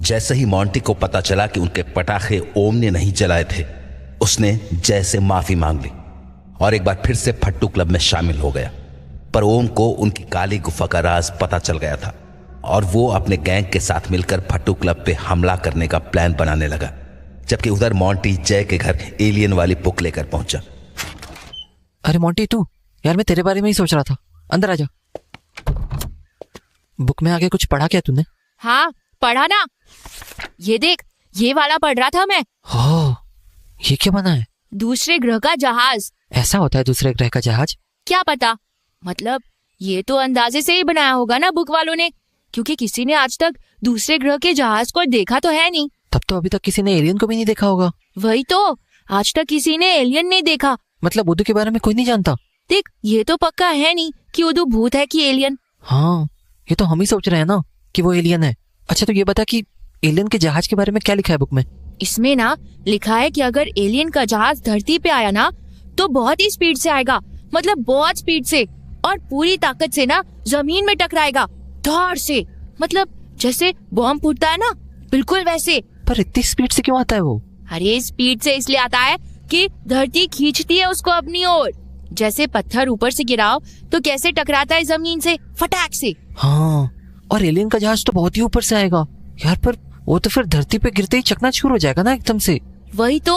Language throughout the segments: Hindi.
जैसे ही मोंटी को पता चला कि उनके पटाखे ओम ने नहीं जलाए थे, उसने जय से माफी मांग ली और एक बार फिर से फट्टू क्लब में शामिल हो गया। पर ओम को उनकी काली गुफा का राज पता चल गया था और वो अपने गैंग के साथ मिलकर फट्टू क्लब पे हमला करने का प्लान बनाने लगा, जबकि उधर मोंटी जय के घर एलियन वाली बुक लेकर पहुंचा। अरे मोंटी, तू यार, मैं तेरे बारे में ही सोच रहा था। अंदर आ जा। बुक में आगे कुछ पढ़ा क्या तूने? हाँ पढ़ा ना, ये देख, ये वाला पढ़ रहा था मैं। हो, ये क्या बना है? दूसरे ग्रह का जहाज। ऐसा होता है दूसरे ग्रह का जहाज? क्या पता, मतलब ये तो अंदाजे से ही बनाया होगा ना बुक वालों ने, क्योंकि किसी ने आज तक दूसरे ग्रह के जहाज को देखा तो है नहीं। तब तो अभी तक किसी ने एलियन को भी नहीं देखा होगा। वही तो, आज तक किसी ने एलियन नहीं देखा। मतलब उदू के बारे में कोई नहीं जानता? देख, ये तो पक्का है नहीं कि उदू भूत है कि एलियन। हाँ, ये तो हम ही सोच रहे हैं ना कि वो एलियन है। अच्छा, तो ये बता कि एलियन के जहाज के बारे में क्या लिखा है बुक में? इसमें ना लिखा है कि अगर एलियन का जहाज धरती पे आया ना तो बहुत ही स्पीड से आएगा, मतलब बहुत स्पीड से, और पूरी ताकत से ना जमीन में टकराएगा, धड़ से, मतलब जैसे बॉम्ब फूटता है ना, बिल्कुल वैसे। पर इतनी स्पीड से क्यों आता है वो? अरे स्पीड से इसलिए आता है कि धरती खींचती है उसको अपनी ओर। जैसे पत्थर ऊपर से गिराओ तो कैसे टकराता है जमीन से, फटाक से। हाँ, और एलियन का जहाज तो बहुत ही ऊपर से आएगा यार, पर वो तो फिर धरती पे गिरते ही चकनाचूर हो जाएगा ना एकदम से। वही तो,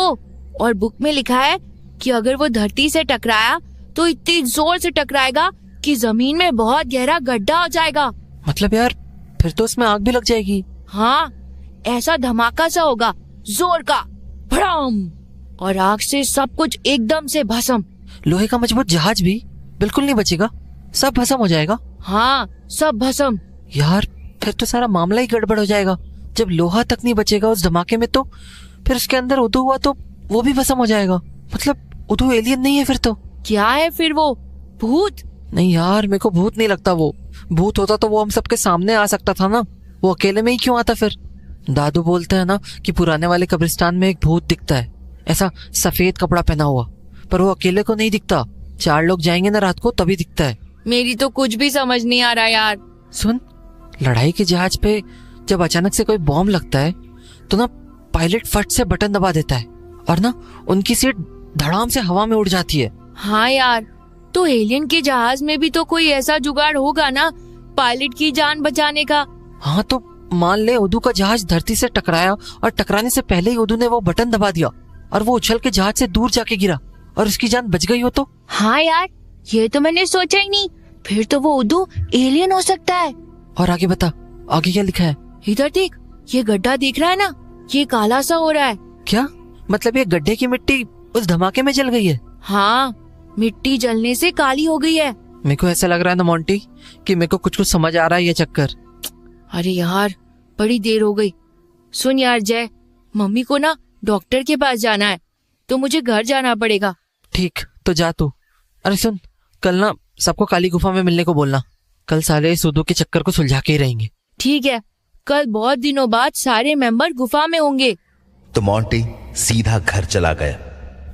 और बुक में लिखा है कि अगर वो धरती से टकराया तो इतनी जोर से टकराएगा कि जमीन में बहुत गहरा गड्ढा हो जाएगा। मतलब यार, फिर तो उसमें आग भी लग जाएगी। हाँ, ऐसा धमाका सा होगा, जोर का, भड़ाम, और आग से सब कुछ एकदम से भस्म। लोहे का मजबूत जहाज भी बिल्कुल नहीं बचेगा, सब भस्म हो जाएगा। हाँ, सब भस्म। यार, फिर तो सारा मामला ही गड़बड़ हो जाएगा। जब लोहा तक नहीं बचेगा उस धमाके में, तो फिर उसके अंदर उदू हुआ तो वो भी भस्म हो जाएगा। मतलब उदू एलियन नहीं है फिर तो? क्या है फिर वो? भूत? नहीं यार, मेरे को भूत नहीं लगता। वो भूत होता तो वो हम सबके सामने आ सकता था ना, वो अकेले में ही क्यों आता फिर? दादू बोलते हैं ना कि पुराने वाले कब्रिस्तान में एक भूत दिखता है, ऐसा सफेद कपड़ा पहना हुआ, पर वो अकेले को नहीं दिखता, 4 लोग जाएंगे ना रात को तभी दिखता है। मेरी तो कुछ भी समझ नहीं आ रहा यार। सुन, लड़ाई के जहाज पे जब अचानक से कोई बॉम्ब लगता है तो ना पायलट फट से बटन दबा देता है और ना उनकी सीट धड़ाम से हवा में उड़ जाती है। हाँ यार, तो एलियन के जहाज में भी तो कोई ऐसा जुगाड़ होगा ना पायलट की जान बचाने का। हाँ, तो मान ले उदू का जहाज धरती से टकराया और टकराने से पहले ही उदू ने वो बटन दबा दिया और वो उछल के जहाज से दूर जाके गिरा और उसकी जान बच गई हो तो? हाँ यार, ये तो मैंने सोचा ही नहीं। फिर तो वो उदू एलियन हो सकता है। और आगे बता, आगे क्या लिखा है? इधर देख, ये गड्ढा दिख रहा है ना, ये काला सा हो रहा है। क्या मतलब ये गड्ढे की मिट्टी उस धमाके में जल गई है? हाँ, मिट्टी जलने से काली हो गई है। मेरे को ऐसा लग रहा है ना मोंटी कि मेरे को कुछ समझ आ रहा है ये चक्कर। अरे यार, बड़ी देर हो गई। सुन यार जय, मम्मी को ना डॉक्टर के पास जाना है तो मुझे घर जाना पड़ेगा। ठीक, तो जा तू। अरे सुन, कल ना सबको काली गुफा में मिलने को बोलना। कल साले इस उदू के चक्कर को सुलझा के ही रहेंगे। ठीक है, कल बहुत दिनों बाद सारे मेंबर गुफा में होंगे। तो मोंटी सीधा घर चला गया।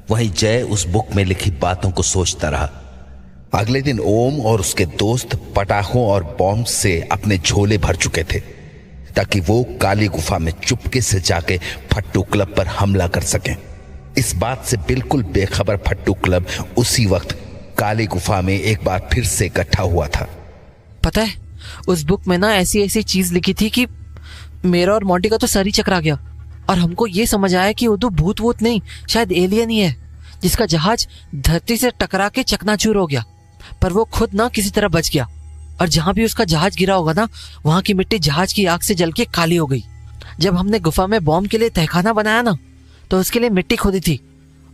वहीं जय उस बुक में लिखी बातों को सोचता रहा। अगले दिन ओम और उसके दोस्त पटाखों और बॉम्ब से अपने झोले भर चुके थे ताकि वो काली गुफा में चुपके से जाके फट्टू क्लब पर हमला कर सकें। इस बात से बिल्कुल बेखबर फट्टू क्लब उसी वक्त काली गुफा में एक बार फिर से इकट्ठा हुआ था। पता है, उस बुक में ना ऐसी ऐसी चीज लिखी थी कि मेरा और मोंटी का तो सर ही चकरा गया और हमको ये समझ आया कि उदू भूत वूत नहीं, शायद एलियन ही है जिसका जहाज धरती से टकरा के चकनाचूर हो गया, पर वो खुद ना किसी तरह बच गया और जहां भी उसका जहाज गिरा होगा ना, वहां की मिट्टी जहाज की आग से जल के काली हो गई। जब हमने गुफा में बॉम्ब के लिए तहखाना बनाया ना, तो उसके लिए मिट्टी खोदी थी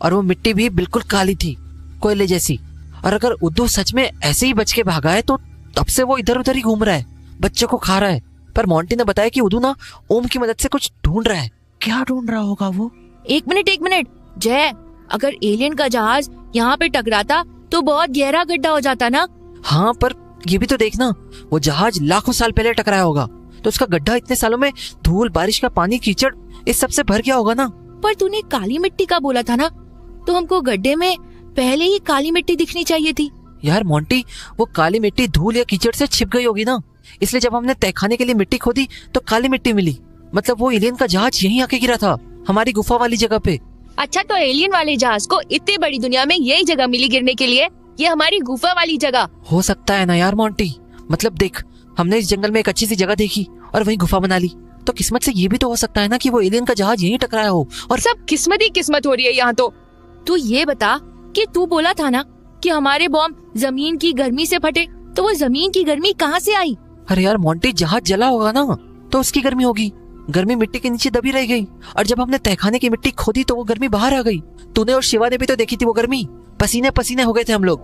और वो मिट्टी भी बिल्कुल काली थी, कोयले जैसी। और अगर उद्दू सच में ऐसे ही बच के भागा है तो तब से वो इधर उधर ही घूम रहा है, बच्चों को खा रहा है। पर मोंटी ने बताया कि उद्दू ना ओम की मदद से कुछ ढूंढ रहा है। क्या ढूंढ रहा होगा वो? एक मिनट जय, अगर एलियन का जहाज यहाँ पे टकराता तो बहुत गहरा गड्ढा हो जाता ना। हाँ, पर ये भी तो देखना, वो जहाज लाखों साल पहले टकराया होगा तो उसका गड्ढा इतने सालों में धूल, बारिश का पानी, कीचड़ इस सब से भर गया होगा ना। पर तूने काली मिट्टी का बोला था ना, तो हमको गड्ढे में पहले ही काली मिट्टी दिखनी चाहिए थी। यार मोंटी, वो काली मिट्टी धूल या कीचड़ से छिप गई होगी ना, इसलिए जब हमने तहखाने के लिए मिट्टी खोदी तो काली मिट्टी मिली। मतलब वो एलियन का जहाज यहीं आके गिरा था, हमारी गुफा वाली जगह पे। अच्छा, तो एलियन वाले जहाज को इतनी बड़ी दुनिया में यही जगह मिली गिरने के लिए? ये हमारी गुफा वाली जगह हो सकता है ना यार मोंटी। मतलब देख, हमने इस जंगल में एक अच्छी सी जगह देखी और वहीं गुफा बना ली, तो किस्मत से ये भी तो हो सकता है ना कि वो एलियन का जहाज यहीं टकराया हो। और सब किस्मत ही किस्मत हो रही है यहाँ तो। तू ये बता कि तू बोला था ना कि हमारे बॉम्ब जमीन की गर्मी से फटे, तो वो जमीन की गर्मी कहाँ से आई? अरे यार मोंटी, जहाज जला होगा ना, तो उसकी गर्मी होगी। गर्मी मिट्टी के नीचे दबी रह गई, और जब हमने तहखाने की मिट्टी खोदी तो वो गर्मी बाहर आ गई। तूने और शिवा ने भी तो देखी थी वो गर्मी, पसीने पसीने हो गए थे हम लोग।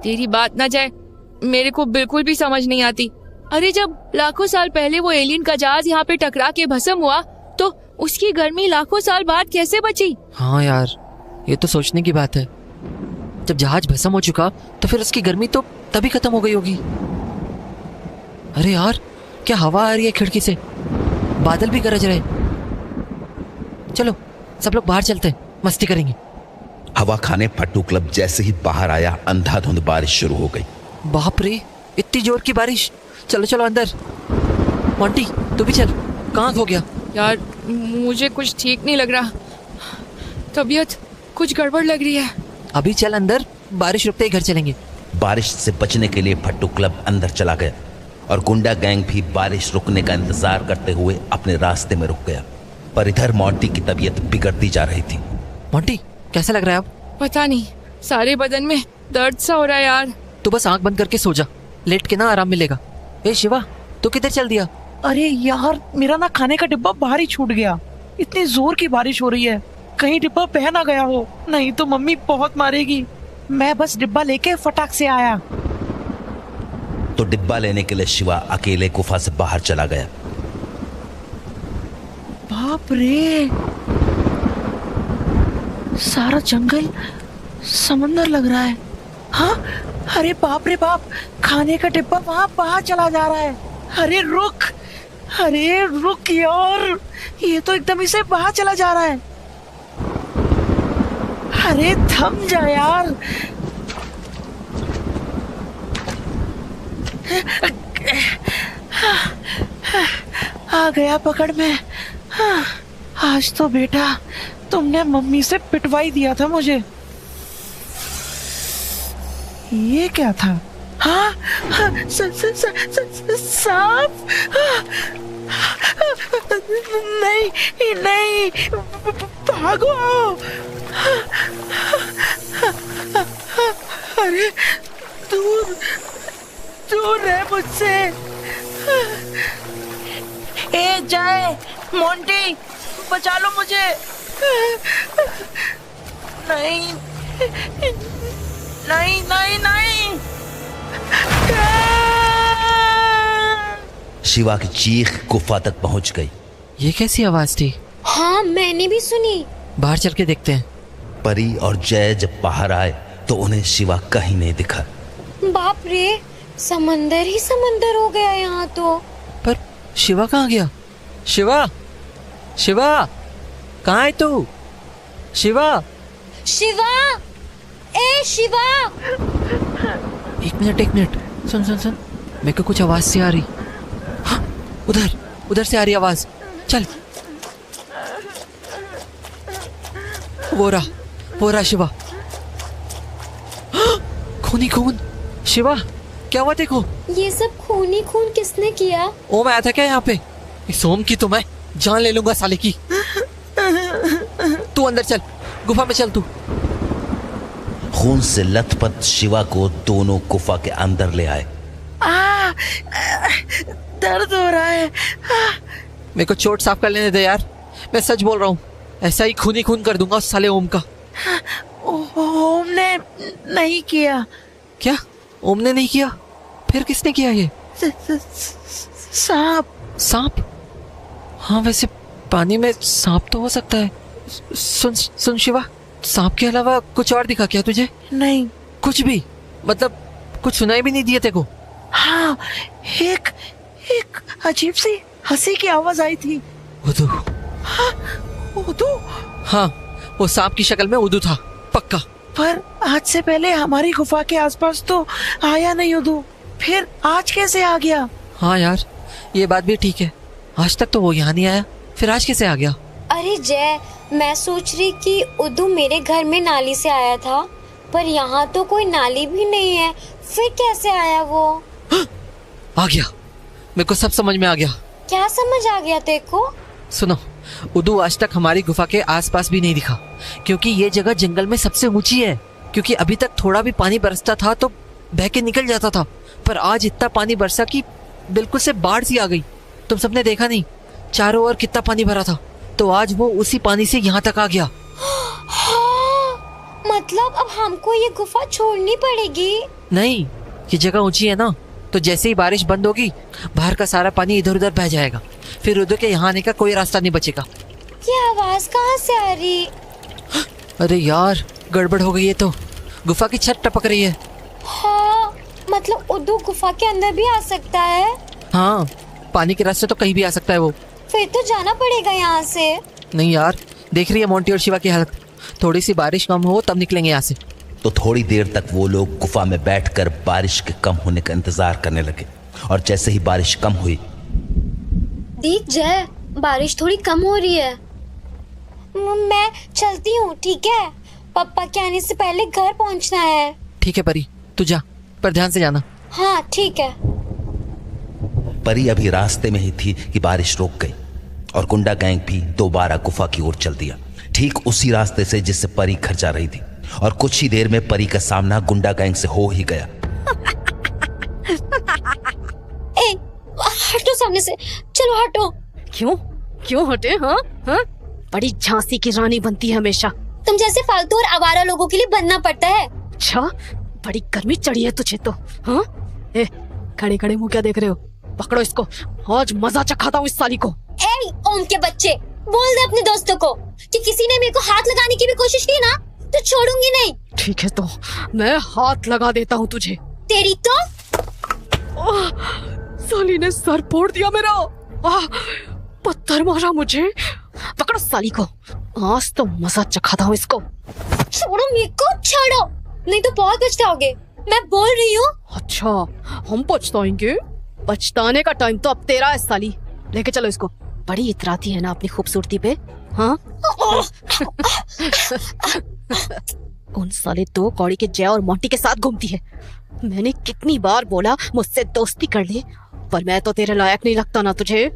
तेरी बात ना जाए, मेरे को बिल्कुल भी समझ नहीं आती। अरे जब लाखों साल पहले वो एलियन का जहाज यहाँ पे टकरा के भस्म हुआ, तो उसकी गर्मी लाखों साल बाद कैसे बची? हाँ यार, ये तो सोचने की बात है। जब जहाज भस्म हो चुका तो फिर उसकी गर्मी तो तभी खत्म हो गई होगी। अरे यार, क्या हवा आ रही है खिड़की से, बादल भी गरज रहे। चलो सब लोग बाहर चलते हैं, मस्ती करेंगे। हवा खाने फट्टू क्लब जैसे ही बाहर आया, अंधाधुंध बारिश शुरू हो गई। बाप रे, इतनी जोर की बारिश। चलो चलो अंदर। मोंटी तू भी चल, कहाँ खो गया? यार मुझे कुछ ठीक नहीं लग रहा, तबीयत कुछ गड़बड़ लग रही है। अभी चल अंदर, बारिश रुकते ही घर चलेंगे। बारिश से बचने के लिए फट्टू क्लब अंदर चला गया और गुंडा गैंग भी बारिश रुकने का इंतजार करते हुए अपने रास्ते में रुक गया। पर इधर मोंटी की तबीयत बिगड़ती जा रही थी। मोंटी कैसा लग रहा है अब? पता नहीं, सारे बदन में दर्द सा हो रहा है यार। तू बस आंख बंद करके सो जा, लेट के ना आराम मिलेगा। ए शिवा, तू किधर चल दिया? अरे यार, मेरा ना खाने का डिब्बा बाहर ही छूट गया। इतनी जोर की बारिश हो रही है, कहीं डिब्बा बह ना गया हो, नहीं तो मम्मी बहुत मारेगी। मैं बस डिब्बा लेके फटाक से आया। तो डिब्बा लेने के लिए शिवा अकेले गुफा से बाहर चला गया। बाप रे, सारा जंगल समंदर लग रहा है। हाँ, अरे बाप रे बाप, खाने का डिब्बा वहां बाहर चला जा रहा है। अरे रुक यार, ये तो एकदम से बाहर चला जा रहा है। अरे थम जा यार। आ गया पकड़ में। आज तो बेटा तुमने मम्मी से पिटवाई दिया था मुझे। ये क्या था? हाँ, सांप। नहीं, भागो। अरे दूर रह मुझसे। ए जय, मोंटी बचा लो मुझे। नहीं। शिवा की चीख गुफा तक पहुंच गई। ये कैसी आवाज थी? हाँ, मैंने भी सुनी। बाहर चल के देखते हैं। परी और जय जब बाहर आए तो उन्हें शिवा कहीं नहीं दिखा। बाप रे, समंदर ही समंदर हो गया यहाँ तो। पर शिवा कहाँ गया? शिवा कहाँ है तू? शिवा। ए शिवा। एक मिनट, सुन, मेरे को कुछ आवाज सी आ रही। हाँ, उधर से आ रही आवाज। चल। वो रहा शिवा। खून। शिवा क्या हुआ? देखो, ये सब खून किसने किया? ओम आया था क्या यहाँ पे? इस ओम की तो मैं जान ले लूंगा साले की। तू अंदर चल, गुफा में चल तू। खून से लथपथ शिवा को दोनों गुफा के अंदर ले आए। दर्द हो रहा है। मेरे को चोट साफ कर लेने दे यार, मैं सच बोल रहा हूँ। ऐसा ही खून कर दूंगा उस साले ओम का। ओम ने नहीं किया। क्या? ओम ने नहीं किया? फिर किसने किया ये? सांप? हाँ, वैसे पानी में सांप तो हो सकता है। सुन शिवा, सांप के अलावा कुछ और दिखा क्या तुझे? नहीं, कुछ भी? मतलब कुछ सुनाई भी नहीं दिए तेरे को? हाँ, एक अजीब सी हंसी की आवाज आई थी। उदू? हाँ, वो सांप की शक्ल में उदू था, पक्का। पर आज से पहले हमारी गुफा के आसपास तो आया नहीं उदू, फिर आज कैसे आ गया? हाँ यार, ये बात भी ठीक है, आज तक तो वो यहाँ नहीं आया, फिर आज कैसे आ गया? अरे जय, मैं सोच रही कि उदू मेरे घर में नाली से आया था, पर यहाँ तो कोई नाली भी नहीं है, फिर कैसे आया वो? आ गया, मेरे को सब समझ में आ गया। क्या समझ आ गया तेरे को? सुनो, उदू आज तक हमारी गुफा के आसपास भी नहीं दिखा, क्योंकि ये जगह जंगल में सबसे ऊंची है। क्योंकि अभी तक थोड़ा भी पानी बरसता था तो बह के निकल जाता था, पर आज इतना पानी बरसा कि बिल्कुल से बाढ़ सी आ गई। तुम सबने देखा नहीं चारों ओर कितना पानी भरा था, तो आज वो उसी पानी से यहाँ तक आ गया। हाँ, मतलब अब हमको ये गुफा छोड़नी पड़ेगी? नहीं, ये जगह ऊंची है ना, तो जैसे ही बारिश बंद होगी बाहर का सारा पानी इधर उधर बह जाएगा, फिर उधर के यहाँ आने का कोई रास्ता नहीं बचेगा। ये आवाज कहाँ से आ रही? अरे यार, गड़बड़ हो गई है, तो गुफा की छत टपक रही है। हाँ, मतलब उदू गुफा के अंदर भी आ सकता है? हाँ, पानी के रास्ते तो कहीं भी आ सकता है वो। फिर तो जाना पड़ेगा यहाँ से। नहीं यार, देख रही है मोंटी और शिवा की हालत, थोड़ी सी बारिश कम हो तब निकलेंगे यहाँ से। तो थोड़ी देर तक वो लोग गुफा में बैठकर बारिश के कम होने का इंतजार करने लगे। और जैसे ही बारिश कम हुई, देख जय, बारिश थोड़ी कम हो रही है। मैं चलती हूँ, ठीक है? पापा के आने से पहले घर पहुँचना है। ठीक है परी, तू जा, पर ध्यान से जाना। हाँ ठीक है। परी अभी रास्ते में ही थी कि बारिश रुक गई और गुंडा गैंग भी दोबारा गुफा की ओर चल दिया, ठीक उसी रास्ते से जिससे परी घर जा रही थी। और कुछ ही देर में परी का सामना गुंडा गैंग से हो ही गया। ए, हटो सामने से, चलो हटो। क्यों हटे? हाँ हाँ, बड़ी झांसी की रानी बनती है हमेशा। तुम जैसे फालतू और आवारा लोगों के लिए बनना पड़ता है। अच्छा, बड़ी गर्मी चढ़ी है तुझे तो। हाँ, ए, खड़े खड़े मुंह क्या देख रहे हो? पकड़ो इसको, आज मजा चखाता हूँ इस साली को। ए ओम के बच्चे, बोल दे अपने दोस्तों को कि किसी ने मेरे को हाथ लगाने की भी कोशिश की ना तो छोड़ूंगी नहीं। ठीक है, तो मैं हाथ लगा देता हूँ तुझे। तेरी तो साली ने सर फोड़ दिया मेरा। पत्थर मारा मुझे। पकड़ो साली को, आज तो मजा चखाता हूँ इसको। छोड़ो मेरे को, छोड़ो, नहीं तो बहुत पछताओगे। मैं बोल रही हूँ। अच्छा, हम पछताएंगे? पछताने का टाइम तो अब तेरा है साली। लेके चलो इसको। बड़ी इतराती है ना अपनी खूबसूरती पे। हाँ कौन साले दो कौड़ी के जय और मोंटी के साथ घूमती है। मैंने कितनी बार बोला मुझसे दोस्ती कर ले, पर मैं तो तेरे लायक नहीं लगता ना तुझे।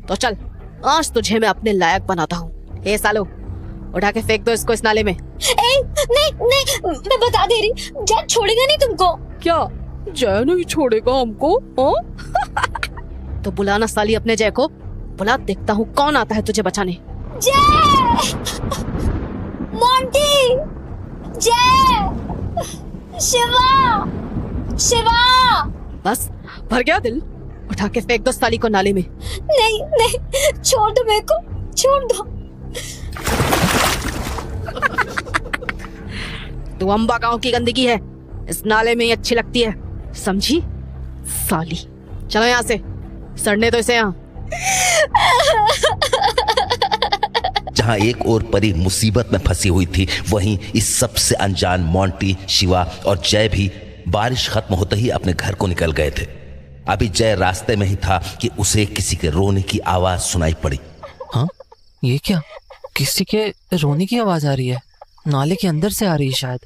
तो चल, आज तुझे मैं अपने लायक बनाता हूँ। ए सालो, उठा के फेंक दो इसको इस नाले में। नहीं, मैं बता दे रही, जय छोड़ेगा नहीं तुमको। क्या जय नहीं छोड़ेगा हमको? तो बुलाना साली अपने जय को, बुला, देखता हूँ कौन आता है तुझे बचाने। जय, मोंटी, जय, शिवा, शिवा। बस भर गया दिल, उठा के फेंक दो साली को नाले में। नहीं, छोड़ दो मेरे को, छोड़ दो। तू अम्बा गांव की गंदगी है, इस नाले में ही अच्छी लगती है, समझी साली? चलो यहाँ से, सड़ने दो इसे यहाँ। जहां एक और परी मुसीबत में फंसी हुई थी, वहीं इस सबसे अनजान मोंटी, शिवा और जय भी बारिश खत्म होते ही अपने घर को निकल गए थे। अभी जय रास्ते में ही था कि उसे किसी के रोने की आवाज सुनाई पड़ी। हाँ, ये क्या? किसी के रोने की आवाज आ रही है, नाले के अंदर से आ रही है शायद।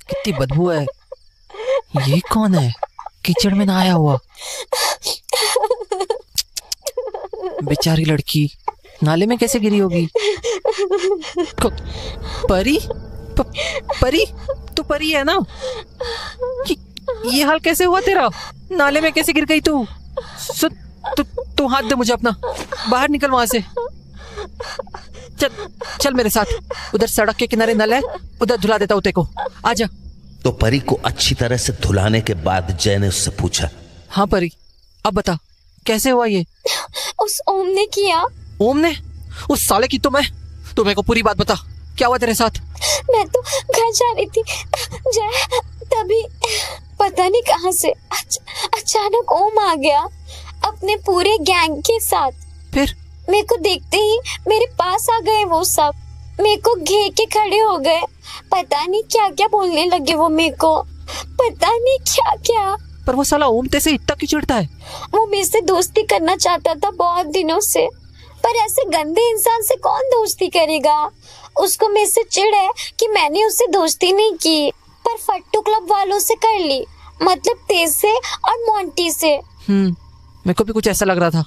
कितनी बदबू है। ये कौन है कीचड़ में नहाया हुआ? बेचारी लड़की नाले में कैसे गिरी होगी? परी? परी? तू परी है ना? ये हाल कैसे हुआ तेरा? नाले में कैसे गिर गई तू? तू हाथ दे मुझे अपना, बाहर निकल वहां से। चल मेरे साथ, उधर सड़क के किनारे नल है, उधर धुला देता हूँ तेरे को, आजा। तो परी को अच्छी तरह से धुलाने के बाद जय ने उससे पूछा, हाँ परी, अब बता कैसे हुआ ये? उस ओम ने किया। ओम ने? उस साले की? तो मेरे को पूरी बात बता, क्या हुआ तेरे साथ? मैं तो घर जा रही थी जय, तभी पता नहीं कहां से अचानक ओम आ गया अपने पूरे गैंग के साथ। फिर मेरे को देखते ही मेरे पास आ गए वो सब, मेरे को घेर के खड़े हो गए। पता नहीं क्या क्या बोलने लगे वो मेरे को, पता नहीं क्या क्या। पर वो साला ओम तेरे से इतना क्यों चिढ़ता है? वो मेरे से दोस्ती करना चाहता था बहुत दिनों से, पर ऐसे गंदे इंसान से कौन दोस्ती करेगा। उसको मेरे से चिढ़ है कि मैंने उससे दोस्ती नहीं की, पर फट्टू क्लब वालों से कर ली, मतलब तेज से और मोंटी से। मेरे को भी कुछ ऐसा लग रहा था।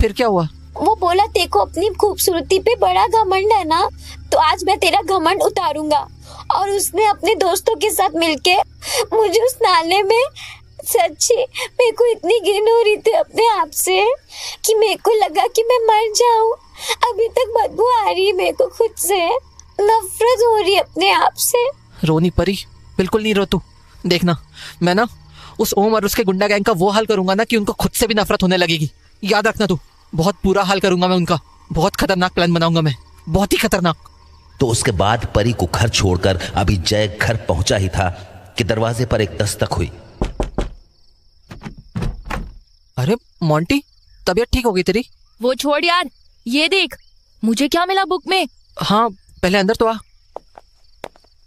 फिर क्या हुआ? वो बोला तेको अपनी खूबसूरती पे बड़ा घमंड है ना, तो आज मैं तेरा घमंड उतारूंगा। और उसने अपने दोस्तों के साथ मिलके मुझे उस नाले में, सच्ची मेरे को इतनी घिन हो रही थी अपने आप से कि मेरे को लगा कि मैं मर जाऊं। अभी तक बदबू आ रही है मेरे को, खुद से नफरत हो रही है अपने आप से। रोनी परी, बिल्कुल नहीं रो तू। देखना, मैं ना उस ओम और उसके गुंडा गैंग का वो हाल करूंगा ना कि उनको खुद से भी नफरत होने लगेगी। याद रखना तू, बहुत बुरा हाल करूंगा मैं उनका। बहुत खतरनाक प्लान बनाऊंगा मैं, बहुत ही खतरनाक। तो उसके बाद परी को घर छोड़कर अभी जय घर पहुंचा ही था कि दरवाजे पर एक दस्तक हुई। अरे मोंटी, तबीयत ठीक हो गई तेरी? वो छोड़ यार, ये देख मुझे क्या मिला बुक में। हाँ, पहले अंदर तो आ।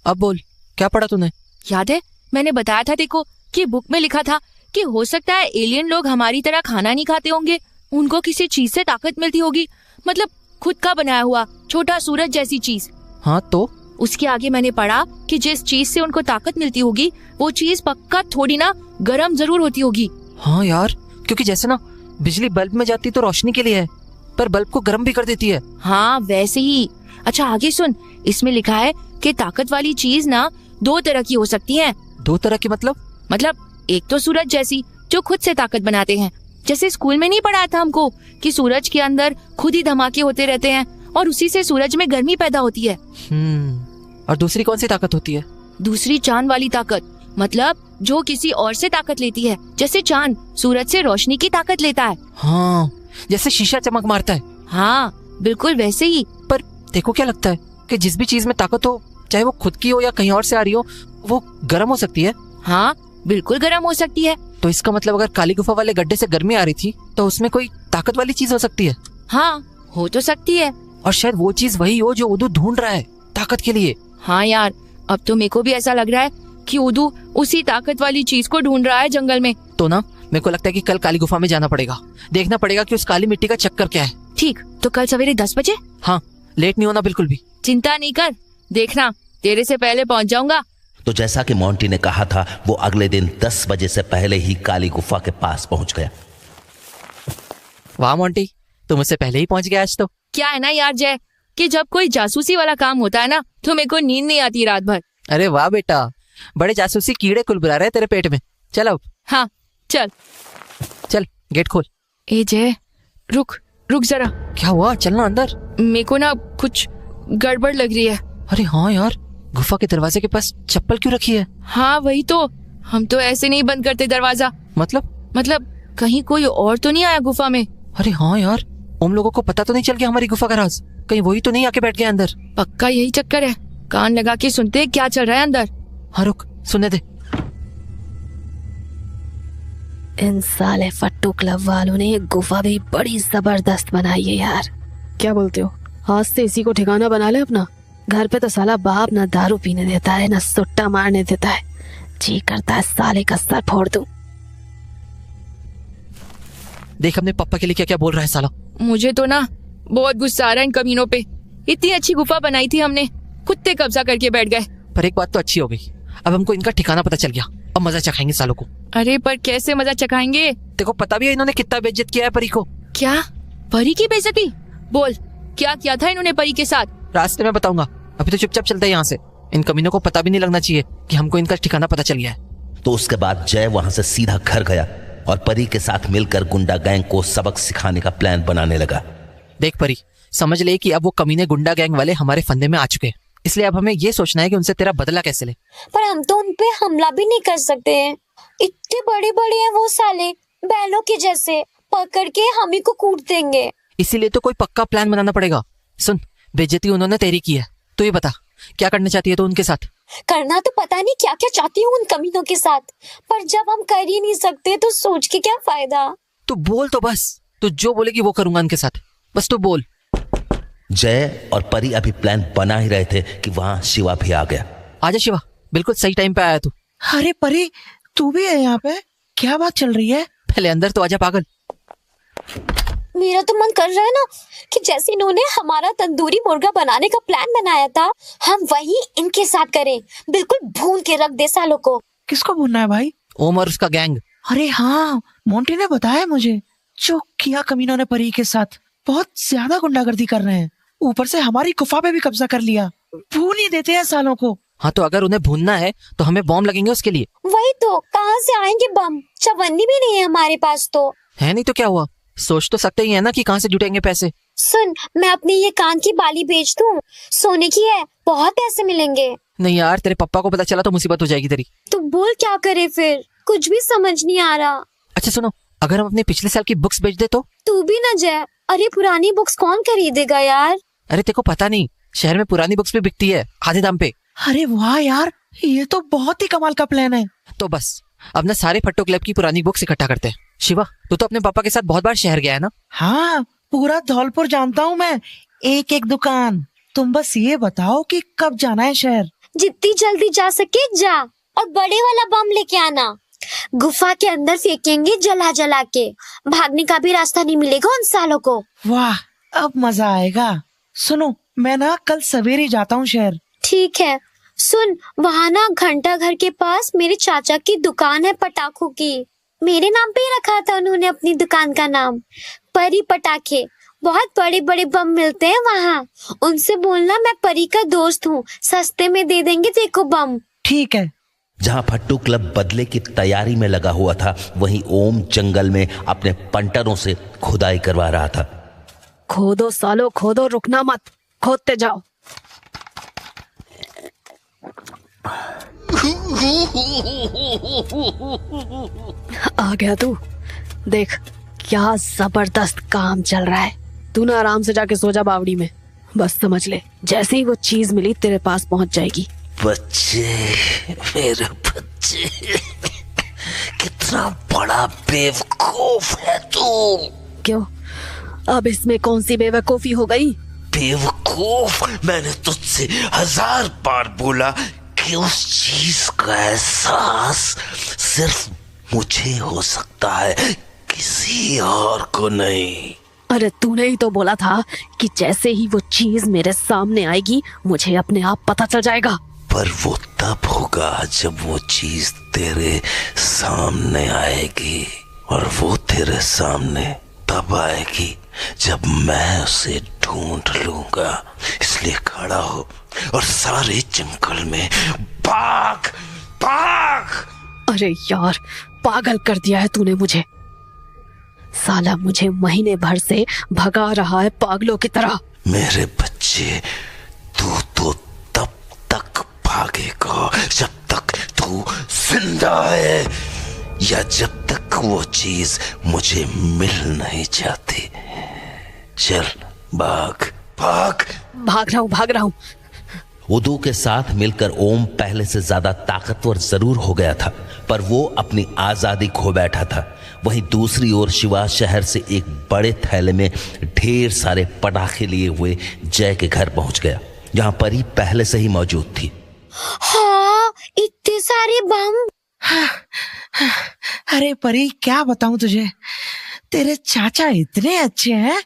अब बोल, क्या पढ़ा तूने? याद है मैंने बताया था देखो कि बुक में लिखा था कि हो सकता है एलियन लोग हमारी तरह खाना नहीं खाते होंगे, उनको किसी चीज से ताकत मिलती होगी, मतलब खुद का बनाया हुआ छोटा सूरज जैसी चीज। हाँ तो? उसके आगे मैंने पढ़ा कि जिस चीज से उनको ताकत मिलती होगी वो चीज पक्का थोड़ी ना गर्म जरूर होती होगी। हाँ यार, क्योंकि जैसे ना बिजली बल्ब में जाती तो रोशनी के लिए है, पर बल्ब को गर्म भी कर देती है। हाँ वैसे ही। अच्छा आगे सुन, इसमें लिखा है कि ताकत वाली चीज ना 2 तरह की हो सकती है। 2 तरह की मतलब? मतलब एक तो सूरज जैसी जो खुद से ताकत बनाते हैं, जैसे स्कूल में नहीं पढ़ाया था हमको कि सूरज के अंदर खुद ही धमाके होते रहते हैं और उसी से सूरज में गर्मी पैदा होती है। और दूसरी कौन सी ताकत होती है? दूसरी चांद वाली ताकत, मतलब जो किसी और से ताकत लेती है, जैसे चांद सूरज से रोशनी की ताकत लेता है। हाँ, जैसे शीशा चमक मारता है। हाँ बिल्कुल वैसे ही। पर देखो क्या लगता है कि जिस भी चीज में ताकत हो, चाहे वो खुद की हो या कहीं और से आ रही हो, वो गर्म हो सकती है। हाँ बिल्कुल गर्म हो सकती है। तो इसका मतलब अगर काली गुफा वाले गड्ढे से गर्मी आ रही थी तो उसमें कोई ताकत वाली चीज हो सकती है। हाँ हो तो सकती है, और शायद वो चीज वही हो जो उदू ढूंढ रहा है ताकत के लिए। हाँ यार, अब तो मेरे को भी ऐसा लग रहा है कि उदू उसी ताकत वाली चीज को ढूंढ रहा है जंगल में। तो ना मेरे को लगता है कि कल काली गुफा में जाना पड़ेगा, देखना पड़ेगा कि उस काली मिट्टी का चक्कर क्या है। ठीक, तो कल सवेरे 10 बजे? हाँ, लेट नहीं होना बिल्कुल भी। चिंता नहीं कर, देखना तेरे से पहले पहुंच जाऊंगा। तो जैसा कि मोंटी ने कहा था, वो अगले दिन 10 बजे से पहले ही काली गुफा के पास पहुंच गया। वाह मोंटी, तुम मुझसे पहले ही पहुंच गया आज तो। क्या है ना यार जय, कि जब कोई जासूसी वाला काम होता है ना तो मेरे को नींद नहीं आती रात भर। अरे वाह बेटा, बड़े जासूसी कीड़े कुलबुला रहे तेरे पेट में। चल अब। हाँ चल चल, गेट खोल। ए जय, रुक रुक जरा। क्या हुआ? चलना अंदर। मेरे को ना कुछ गड़बड़ लग रही है। अरे हाँ यार, गुफा के दरवाजे के पास चप्पल क्यों रखी है? हाँ वही तो, हम तो ऐसे नहीं बंद करते दरवाजा। मतलब कहीं कोई और तो नहीं आया गुफा में? अरे हाँ यार, उन लोगों को पता तो नहीं चल गया हमारी गुफा का राज? कहीं वही तो नहीं आके बैठ गया अंदर? पक्का यही चक्कर है, कान लगा के सुनते हैं क्या चल रहा है अंदर। हाँ रुक, सुनने दे। इन साले फट्टू क्लब वालों ने गुफा भी बड़ी जबरदस्त बनाई है यार। क्या बोलते हो? आज से इसी को ठिकाना बना ले अपना। घर पे तो साला बाप ना दारू पीने देता है ना सुट्टा मारने देता है। जी करता है साले का सर फोड़ दूं। देख अपने पापा के लिए क्या क्या बोल रहा है साला। मुझे तो ना बहुत गुस्सा आ रहा है इन कमीनों पे। इतनी अच्छी गुफा बनाई थी हमने, कुत्ते कब्जा करके बैठ गए। पर एक बात तो अच्छी हो गई, अब हमको इनका ठिकाना पता चल गया। अब मजा चखाएंगे सालों को। अरे पर कैसे मजा चखाएंगे? देखो पता भी है इन्होंने कितना बेइज्जत किया है परी को। क्या? परी की बेइज्जती? बोल, क्या किया था इन्होंने परी के साथ? रास्ते में बताऊंगा, अभी तो चुपचाप चलते हैं यहाँ से। इन कमीनों को पता भी नहीं लगना चाहिए कि हमको इनका ठिकाना पता चल गया है। तो उसके बाद जय वहां से सीधा घर गया और परी के साथ मिलकर गुंडा गैंग को सबक सिखाने का प्लान बनाने लगा। देख परी, समझ ले कि अब वो कमीने गुंडा गैंग वाले हमारे फंदे में आ चुके हैं, इसलिए अब हमें ये सोचना है कि उनसे तेरा बदला कैसे ले। पर हम तो उन पे हमला भी नहीं कर सकते हैं, इतने बड़े बड़े हैं वो साले, बैलों के जैसे। पकड़ के हम ही को कूट देंगे। इसीलिए तो कोई पक्का प्लान बनाना पड़ेगा। सुन, बेइज्जती उन्होंने तेरी की है, तो ये बता क्या करना चाहती है तो उनके साथ? करना तो पता नहीं क्या क्या चाहती हूँ उन कमीनों के साथ, पर जब हम कर ही नहीं सकते तो सोच के क्या फायदा। तू बोल तो बस, तू जो बोलेगी वो करूंगा उनके साथ, बस तू बोल। जय और परी अभी प्लान बना ही रहे थे कि वहां शिवा भी आ गया। आजा शिवा, बिल्कुल सही टाइम पे आया तू। अरे परी, तू भी है यहाँ पे? क्या बात चल रही है? पहले अंदर तो आजा पागल। मेरा तो मन कर रहा है ना कि जैसे इन्होंने हमारा तंदूरी मुर्गा बनाने का प्लान बनाया था, हम वही इनके साथ करें। बिल्कुल भून के रख दे सालों को। किसको भूनना है भाई? ओम और उसका गैंग। अरे हाँ, मोंटी ने बताया मुझे जो किया कमीनों ने परी के साथ। बहुत ज्यादा गुंडागर्दी कर रहे हैं, ऊपर से हमारी गुफा पे भी कब्जा कर लिया। भून ही देते हैं सालों को। हाँ तो अगर उन्हें भूनना है तो हमें बॉम्ब लगेंगे उसके लिए। वही तो, कहाँ से आएंगे बम? चवन्नी भी नहीं है हमारे पास तो। है नहीं तो क्या हुआ, सोच तो सकते ही है ना कि कहाँ से जुटेंगे पैसे। सुन, मैं अपनी ये कान की बाली बेच दूं, सोने की है, बहुत पैसे मिलेंगे। नहीं यार, तेरे पापा को पता चला तो मुसीबत हो जाएगी तेरी। तो बोल क्या करे फिर, कुछ भी समझ नहीं आ रहा। अच्छा सुनो, अगर हम अपने पिछले साल की बुक्स बेच दे तो? तू भी न जाए। अरे पुरानी बुक्स कौन खरीदेगा यार? अरे तेको पता नहीं, शहर में पुरानी बुक्स भी बिकती है आधे दाम पे। अरे वाह यार, ये तो बहुत ही कमाल का प्लान है। तो बस अब ना सारे फट्टो क्लब की पुरानी बुक्स इकट्ठा करते हैं। शिवा, तू तो अपने पापा के साथ बहुत बार शहर गया है ना? हाँ, पूरा धौलपुर जानता हूँ मैं, एक एक दुकान। तुम बस ये बताओ कि कब जाना है शहर? जितनी जल्दी जा सके जा, और बड़े वाला बम लेके आना। गुफा के अंदर फेंकेंगे जला जला के, भागने का भी रास्ता नहीं मिलेगा उन सालों को। वाह, अब मजा आएगा। सुनो, मैं ना कल सवेरे जाता हूँ शहर। ठीक है। सुन, वहाँ ना घंटा घर के पास मेरे चाचा की दुकान है पटाखों की। मेरे नाम पे ही रखा था उन्होंने अपनी दुकान का नाम, परी पटाखे। बहुत बड़े बड़े बम मिलते हैं वहाँ। उनसे बोलना मैं परी का दोस्त हूँ, सस्ते में दे देंगे देखो बम। ठीक है। जहां फट्टू क्लब बदले की तैयारी में लगा हुआ था, वहीं ओम जंगल में अपने पंटरों से खुदाई करवा रहा था। खोदो सालो खोदो, रुकना मत, खोदते जाओ। आ गया तू? देख क्या जबरदस्त काम चल रहा है। तू ना आराम से जाके सो जा बावड़ी में। बस समझ ले, जैसे ही वो चीज मिली तेरे पास पहुंच जाएगी। बच्चे, मेरे बच्चे, कितना बड़ा बेवकूफ है तू। क्यों, अब इसमें कौन सी बेवकूफी हो गई? बेवकूफ, मैंने तुझसे 1000 बार बोला कि उस चीज का एहसास सिर्फ मुझे हो सकता है, किसी और को नहीं। अरे तूने ही तो बोला था कि जैसे ही वो चीज मेरे सामने आएगी मुझे अपने आप पता चल जाएगा। पर वो तब होगा जब वो चीज तेरे सामने आएगी, और वो तेरे सामने तब आएगी जब मैं उसे ढूंढ लूंगा। इसलिए खड़ा हो और सारे जंगल में भाग भाग। अरे यार, पागल कर दिया है तूने मुझे। साला मुझे महीने भर से भगा रहा है पागलों की तरह। मेरे बच्चे, तू तो तब तक भागेगा जब तक तू जिंदा है, या जब तक वो चीज मुझे मिल नहीं जाती। चल भाग भाग। भाग रहा हूँ। उदू के साथ मिलकर ओम पहले से ज्यादा ताकतवर जरूर हो गया था, पर वो अपनी आजादी खो बैठा था। वहीं दूसरी ओर शिवा शहर से एक बड़े थैले में ढेर सारे पटाखे लिए हुए जय के घर पहुंच गया, जहां परी पहले से ही मौजूद थी। हाँ, इतने सारे बम। अरे परी, क्या बताऊं तुझे, तेरे चाचा इतने अच्छे हैं,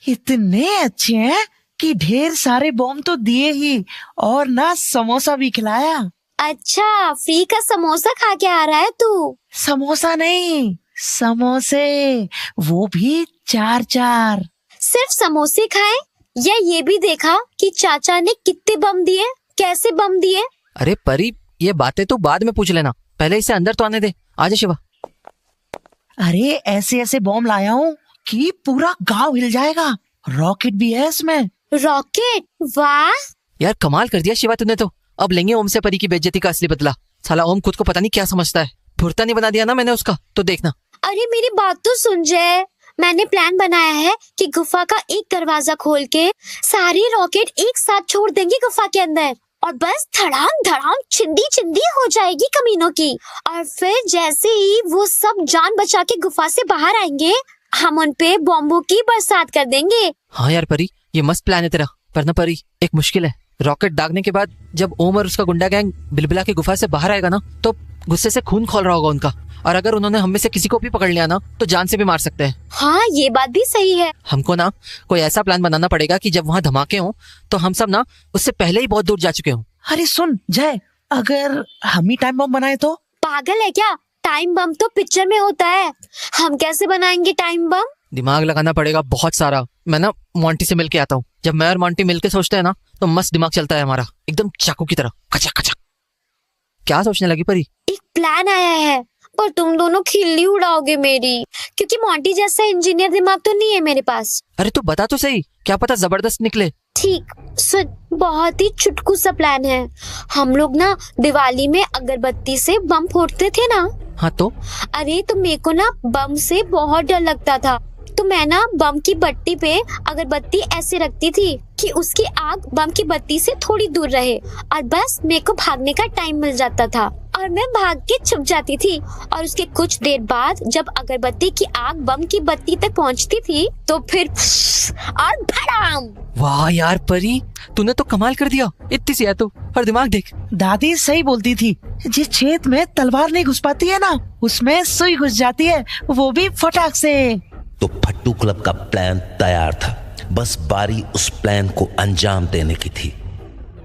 इतने अच्छे हैं कि ढेर सारे बम तो दिए ही, और ना समोसा भी खिलाया। अच्छा, फ्री का समोसा खा के आ रहा है तू? समोसा नहीं, समोसे, वो भी 4-4। सिर्फ समोसे खाए या ये भी देखा कि चाचा ने कितने बम दिए, कैसे बम दिए? अरे परी, ये बातें तो बाद में पूछ लेना, पहले इसे अंदर तो आने दे। आजा शिवा। अरे ऐसे ऐसे बम लाया हूँ कि पूरा गांव हिल जाएगा। रॉकेट भी है इसमें। रॉकेट? वाह यार कमाल कर दिया शिवा तूने तो। अब लेंगे ओम से परी की बेइज्जती का असली बदला। साला ओम खुद को पता नहीं क्या समझता है, भुरता नहीं बना दिया ना मैंने उसका, तो देखना। अरे मेरी बात तो सुन जय, मैंने प्लान बनाया है कि गुफा का एक दरवाजा खोल के सारी रॉकेट एक साथ छोड़ देंगे गुफा के अंदर, और बस धड़ाम धड़ाम चिंदी चिंदी हो जाएगी कमीनों की। और फिर जैसे ही वो सब जान बचा के गुफा से बाहर आएंगे, हम उन पे बॉम्बों की बरसात कर देंगे। हाँ यार परी, ये मस्त प्लान है तेरा, पर ना परी एक मुश्किल है। रॉकेट दागने के बाद जब ओम और उसका गुंडा गैंग बिलबिला की गुफा से बाहर आएगा ना, तो गुस्से से खून खोल रहा होगा उनका, और अगर उन्होंने हम में से किसी को भी पकड़ लिया ना तो जान से भी मार सकते हैं। हाँ ये बात भी सही है। हमको ना कोई ऐसा प्लान बनाना पड़ेगा कि जब वहाँ धमाके हों तो हम सब ना उससे पहले ही बहुत दूर जा चुके हों। अरे सुन जय, अगर हम ही टाइम बम बनाए तो? पागल है क्या? टाइम बम तो पिक्चर में होता है, हम कैसे बनाएंगे टाइम बम? दिमाग लगाना पड़ेगा बहुत सारा। मैं ना मोंटी से मिलके आता हूँ। जब मैं और मोंटी मिलके सोचते हैं ना तो मस्त दिमाग चलता है हमारा, एकदम चाकू की तरह कचक कचक। क्या सोचने लगी परी? एक प्लान आया है, पर तुम दोनों खिल्ली उड़ाओगे मेरी, क्योंकि मोंटी जैसा इंजीनियर दिमाग तो नहीं है मेरे पास। अरे तो बता तो सही, क्या पता जबरदस्त निकले। ठीक सुन, बहुत ही चुटकू सा प्लान है। हम लोग ना दिवाली में अगरबत्ती से बम फोड़ते थे ना। हाँ तो? अरे तो मेरे को ना बम से बहुत डर लगता था, तो मैं ना बम की बत्ती पे अगरबत्ती ऐसे रखती थी कि उसकी आग बम की बत्ती से थोड़ी दूर रहे, और बस मेरे को भागने का टाइम मिल जाता था और मैं भाग के छुप जाती थी। और उसके कुछ देर बाद जब अगरबत्ती की आग बम की बत्ती तक पहुंचती थी तो फिर और भड़ाम। वाह यार परी, तूने तो कमाल कर दिया। इतनी सी है तू, और दिमाग देख। दादी सही बोलती थी, जिस छेद में तलवार नहीं घुस पाती है ना उसमें सुई घुस जाती है, वो भी फटाक से। तो फट्टू क्लब का प्लान तैयार था, बस बारी उस प्लान को अंजाम देने की थी।